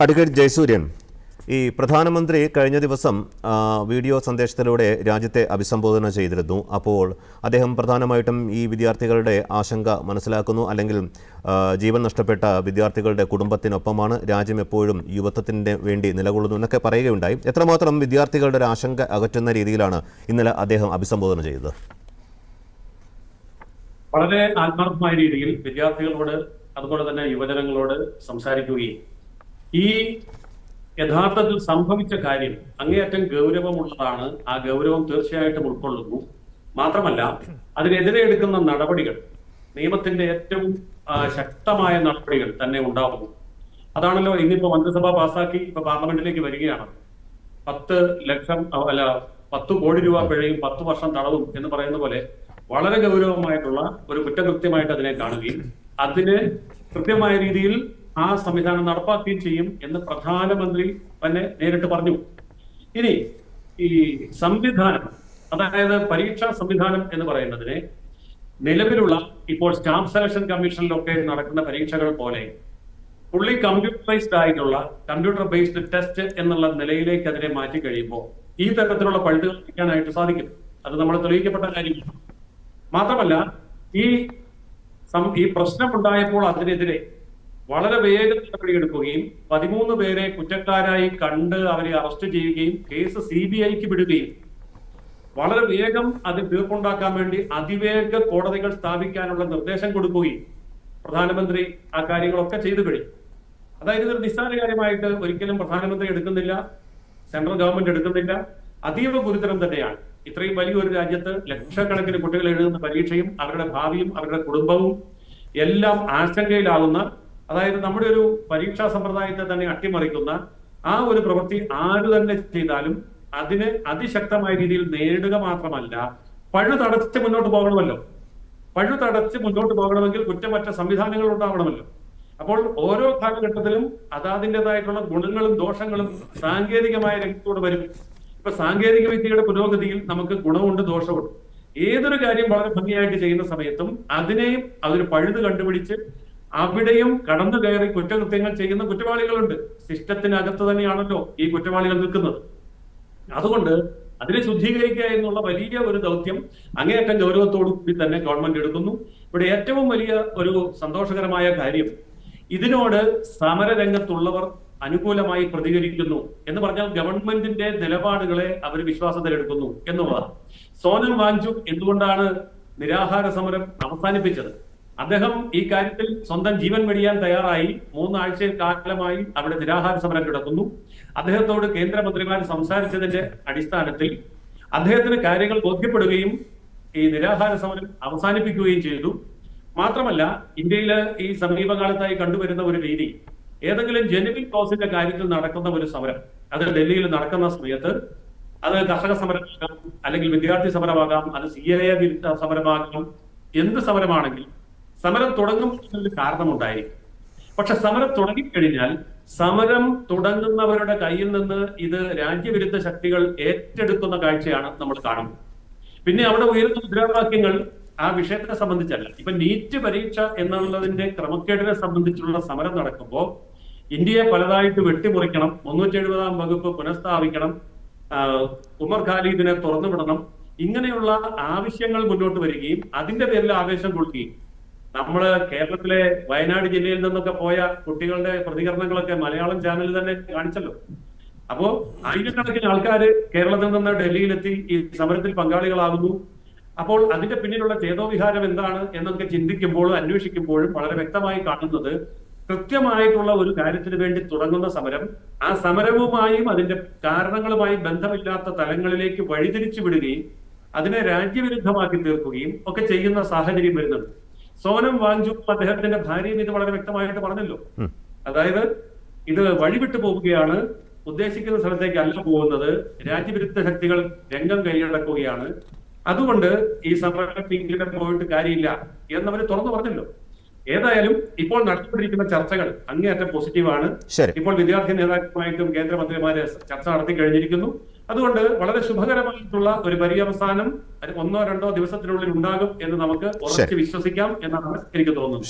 Advocate Jayasuryan, ഈ പ്രധാനമന്ത്രി കഴിഞ്ഞ ദിവസം വീഡിയോ സന്ദേശത്തിലൂടെ രാജ്യത്തെ അഭിസംബോധന ചെയ്തിരുന്നു. അപ്പോൾ അദ്ദേഹം പ്രധാനമായിട്ടും ഈ വിദ്യാർത്ഥികളുടെ ആശങ്ക മനസ്സിലാക്കുന്നു, അല്ലെങ്കിൽ ജീവൻ നഷ്ടപ്പെട്ട വിദ്യാർത്ഥികളുടെ കുടുംബത്തിനൊപ്പമാണ് രാജ്യം എപ്പോഴും യുവത്വത്തിന് വേണ്ടി നിലകൊള്ളുന്നു എന്നൊക്കെ പറയുകയുണ്ടായി. എത്രമാത്രം വിദ്യാർത്ഥികളുടെ ഒരു ആശങ്ക അകറ്റുന്ന രീതിയിലാണ് ഇന്നലെ അദ്ദേഹം അഭിസംബോധന ചെയ്തത്? വളരെ ആത്മാർത്ഥമായ രീതിയിൽ വിദ്യാർത്ഥികളോട് അതുപോലെ തന്നെ യുവജനങ്ങളോട് സംസാരിക്കുകയും ഈ യഥാർത്ഥത്തിൽ സംഭവിച്ച കാര്യം അങ്ങേയറ്റം ഗൗരവമുള്ളതാണ്, ആ ഗൗരവം തീർച്ചയായിട്ടും ഉൾക്കൊള്ളുന്നു. മാത്രമല്ല, അതിനെതിരെ എടുക്കുന്ന നടപടികൾ, നിയമത്തിന്റെ ഏറ്റവും ശക്തമായ നടപടികൾ തന്നെ ഉണ്ടാവുന്നു. അതാണല്ലോ ഇന്നിപ്പോ മന്ത്രിസഭ പാസാക്കി ഇപ്പൊ പാർലമെന്റിലേക്ക് വരികയാണ്. 10 കോടി രൂപ പിഴയും 10 വർഷം തടവും എന്ന് പറയുന്ന പോലെ വളരെ ഗൗരവമായിട്ടുള്ള ഒരു കുറ്റകൃത്യമായിട്ട് അതിനെ കാണുകയും അതിന് കൃത്യമായ രീതിയിൽ ആ സംവിധാനം നടപ്പാക്കുകയും ചെയ്യും എന്ന് പ്രധാനമന്ത്രി തന്നെ നേരിട്ട് പറഞ്ഞു. ഇനി ഈ സംവിധാനം, അതായത് പരീക്ഷാ സംവിധാനം എന്ന് പറയുന്നതിനെ നിലവിലുള്ള ഇപ്പോൾ സ്റ്റാഫ് സെലക്ഷൻ കമ്മീഷനിലൊക്കെ നടക്കുന്ന പരീക്ഷകൾ പോലെ ഫുള്ളി കമ്പ്യൂട്ടറൈസ്ഡ് ആയിട്ടുള്ള കമ്പ്യൂട്ടർ ബേസ്ഡ് ടെസ്റ്റ് എന്നുള്ള നിലയിലേക്ക് അതിനെ മാറ്റി കഴിയുമ്പോൾ ഈ തരത്തിലുള്ള പഴുതുകൾ വയ്ക്കാനായിട്ട് സാധിക്കും. അത് നമ്മൾ തെളിയിക്കപ്പെട്ട കാര്യമാണ്. മാത്രമല്ല, ഈ പ്രശ്നമുണ്ടായപ്പോൾ അതിനെതിരെ വളരെ വേഗം നടപടിയെടുക്കുകയും 13 പേരെ കുറ്റക്കാരായി കണ്ട് അവരെ അറസ്റ്റ് ചെയ്യുകയും കേസ് CBIക്ക് വിടുകയും വളരെ വേഗം അതിൽ തീർപ്പുണ്ടാക്കാൻ വേണ്ടി അതിവേഗ കോടതികൾ സ്ഥാപിക്കാനുള്ള നിർദ്ദേശം കൊടുക്കുകയും പ്രധാനമന്ത്രി ആ കാര്യങ്ങളൊക്കെ ചെയ്തു കഴിഞ്ഞു. അതായത് ഇതൊരു നിസ്സാര കാര്യമായിട്ട് ഒരിക്കലും പ്രധാനമന്ത്രി എടുക്കുന്നില്ല, സെൻട്രൽ ഗവൺമെന്റ് എടുക്കുന്നില്ല. അതീവ ഗുരുതരം തന്നെയാണ്. ഇത്രയും വലിയൊരു രാജ്യത്ത് ലക്ഷക്കണക്കിന് കുട്ടികൾ എഴുതുന്ന പരീക്ഷയും അവരുടെ ഭാവിയും അവരുടെ കുടുംബവും എല്ലാം ആശങ്കയിലാകുന്ന, അതായത് നമ്മുടെ ഒരു പരീക്ഷാ സമ്പ്രദായത്തെ തന്നെ അട്ടിമറിക്കുന്ന ആ ഒരു പ്രവൃത്തി ആര് തന്നെ ചെയ്താലും അതിന് അതിശക്തമായ രീതിയിൽ നേരിടുക മാത്രമല്ല, പഴുതടച്ച് മുന്നോട്ട് പോകണമല്ലോ. പഴുതടച്ച് മുന്നോട്ട് പോകണമെങ്കിൽ കുറ്റമറ്റ സംവിധാനങ്ങൾ ഉണ്ടാവണമല്ലോ. അപ്പോൾ ഓരോ കാലഘട്ടത്തിലും അതാതിൻ്റെതായിട്ടുള്ള ഗുണങ്ങളും ദോഷങ്ങളും സാങ്കേതികമായ രംഗത്തോട് വരും. ഇപ്പൊ സാങ്കേതിക വിദ്യയുടെ പുരോഗതിയിൽ നമുക്ക് ഗുണമുണ്ട്, ദോഷമുണ്ട്. ഏതൊരു കാര്യം വളരെ ഭംഗിയായിട്ട് ചെയ്യുന്ന സമയത്തും അതിനെയും അതൊരു പഴുത് കണ്ടുപിടിച്ച് അവിടെയും കടന്നു കയറി കുറ്റകൃത്യങ്ങൾ ചെയ്യുന്ന കുറ്റവാളികളുണ്ട്. സിസ്റ്റത്തിനകത്ത് തന്നെയാണല്ലോ ഈ കുറ്റവാളികൾ നിൽക്കുന്നത്. അതുകൊണ്ട് അതിനെ ശുദ്ധീകരിക്കുക എന്നുള്ള വലിയ ഒരു ദൗത്യം അങ്ങേയറ്റം ഗൗരവത്തോടുകൂടി തന്നെ ഗവൺമെന്റ് എടുക്കുന്നു. ഇവിടെ ഏറ്റവും വലിയ ഒരു സന്തോഷകരമായ കാര്യം, ഇതിനോട് സമരരംഗത്തുള്ളവർ അനുകൂലമായി പ്രതികരിക്കുന്നു എന്ന് പറഞ്ഞാൽ ഗവൺമെന്റിന്റെ നിലപാടുകളെ അവർ വിശ്വാസത്തിലെടുക്കുന്നു എന്നുള്ളതാണ്. സോനം വാങ്ചുക് എന്തുകൊണ്ടാണ് നിരാഹാര സമരം അവസാനിപ്പിച്ചത്? അദ്ദേഹം ഈ കാര്യത്തിൽ സ്വന്തം ജീവൻ വെടിയാൻ തയ്യാറായി 3 ആഴ്ച കാലമായി അവിടെ നിരാഹാര സമരം കിടക്കുന്നു. അദ്ദേഹത്തോട് കേന്ദ്രമന്ത്രിമാർ സംസാരിച്ചതിന്റെ അടിസ്ഥാനത്തിൽ അദ്ദേഹത്തിന് കാര്യങ്ങൾ ബോധ്യപ്പെടുകയും ഈ നിരാഹാര സമരം അവസാനിപ്പിക്കുകയും ചെയ്തു. മാത്രമല്ല, ഇന്ത്യയില് ഈ സമീപകാലത്തായി കണ്ടുവരുന്ന ഒരു രീതി, ഏതെങ്കിലും ജെനുവിൻ കോസിന്റെ കാര്യത്തിൽ നടക്കുന്ന ഒരു സമരം, അത് ഡൽഹിയിൽ നടക്കുന്ന സമയത്ത് അത് കർഷക സമരമാകാം, അല്ലെങ്കിൽ വിദ്യാർത്ഥി സമരമാകാം, അത് CAA വിരുദ്ധ സമരമാകാം, എന്ത് സമരമാണെങ്കിലും സമരം തുടങ്ങുമ്പോൾ കാരണമുണ്ടായിരിക്കും. പക്ഷെ സമരം തുടങ്ങിക്കഴിഞ്ഞാൽ സമരം തുടങ്ങുന്നവരുടെ കയ്യിൽ നിന്ന് ഇത് രാജ്യവിരുദ്ധ ശക്തികൾ ഏറ്റെടുക്കുന്ന കാഴ്ചയാണ് നമ്മൾ കാണുന്നത്. പിന്നെ അവിടെ ഉയർന്ന മുദ്രാവാക്യങ്ങൾ ആ വിഷയത്തെ സംബന്ധിച്ചല്ല. ഇപ്പൊ നീറ്റ് പരീക്ഷ എന്നുള്ളതിന്റെ ക്രമക്കേടിനെ സംബന്ധിച്ചുള്ള സമരം നടക്കുമ്പോൾ ഇന്ത്യയെ പലതായിട്ട് വെട്ടിമുറിക്കണം, 370-ാം വകുപ്പ് പുനഃസ്ഥാപിക്കണം, ഉമർ ഖാലിദിനെ തുറന്നുവിടണം, ഇങ്ങനെയുള്ള ആവശ്യങ്ങൾ മുന്നോട്ട് വരികയും അതിന്റെ പേരിൽ ആവേശം കൊള്ളുകയും, നമ്മള് കേരളത്തിലെ വയനാട് ജില്ലയിൽ നിന്നൊക്കെ പോയ കുട്ടികളുടെ പ്രതികരണങ്ങളൊക്കെ മലയാളം ചാനലിൽ തന്നെ കാണിച്ചല്ലോ. അപ്പോ ആയിരക്കണക്കിന് ആൾക്കാര് കേരളത്തിൽ നിന്ന് ഡൽഹിയിലെത്തി ഈ സമരത്തിൽ പങ്കാളികളാകുന്നു. അപ്പോൾ അതിന്റെ പിന്നിലുള്ള ചേതോവിഹാരം എന്താണ് എന്നൊക്കെ ചിന്തിക്കുമ്പോഴും അന്വേഷിക്കുമ്പോഴും വളരെ വ്യക്തമായി കാണുന്നത്, കൃത്യമായിട്ടുള്ള ഒരു കാര്യത്തിന് വേണ്ടി തുടങ്ങുന്ന സമരം ആ സമരവുമായും അതിന്റെ കാരണങ്ങളുമായി ബന്ധമില്ലാത്ത തലങ്ങളിലേക്ക് വഴിതിരിച്ചു വിടുകയും അതിനെ രാജ്യവിരുദ്ധമാക്കി തീർക്കുകയും ഒക്കെ ചെയ്യുന്ന സാഹചര്യം വരുന്നുണ്ട്. സോനം വാങ്ചുക് അദ്ദേഹത്തിന്റെ ഭാര്യയും ഇത് വളരെ വ്യക്തമായിട്ട് പറഞ്ഞല്ലോ. അതായത് ഇത് വഴിവിട്ടു പോവുകയാണ്, ഉദ്ദേശിക്കുന്ന സ്ഥലത്തേക്ക് അല്ല പോകുന്നത്, രാജ്യവിരുദ്ധ ശക്തികൾ രംഗം കൈയടക്കുകയാണ്, അതുകൊണ്ട് ഈ സമരത്തിൽ ഇങ്ങനെ പോയിട്ട് കാര്യമില്ല എന്നവര് തുറന്നു പറഞ്ഞല്ലോ. ഏതായാലും ഇപ്പോൾ നടത്തിക്കൊണ്ടിരിക്കുന്ന ചർച്ചകൾ അങ്ങേയറ്റം പോസിറ്റീവാണ്. ഇപ്പോൾ വിദ്യാർത്ഥി നേതാക്കളുമായിട്ടും കേന്ദ്രമന്ത്രിമാര് ചർച്ച നടത്തി കഴിഞ്ഞിരിക്കുന്നു. അതുകൊണ്ട് വളരെ ശുഭകരമായിട്ടുള്ള ഒരു പര്യവസാനം 1-2 ദിവസത്തിനുള്ളിൽ ഉണ്ടാകും എന്ന് നമുക്ക് ഉറച്ച് വിശ്വസിക്കാം എന്നാണ് എനിക്ക് തോന്നുന്നത്.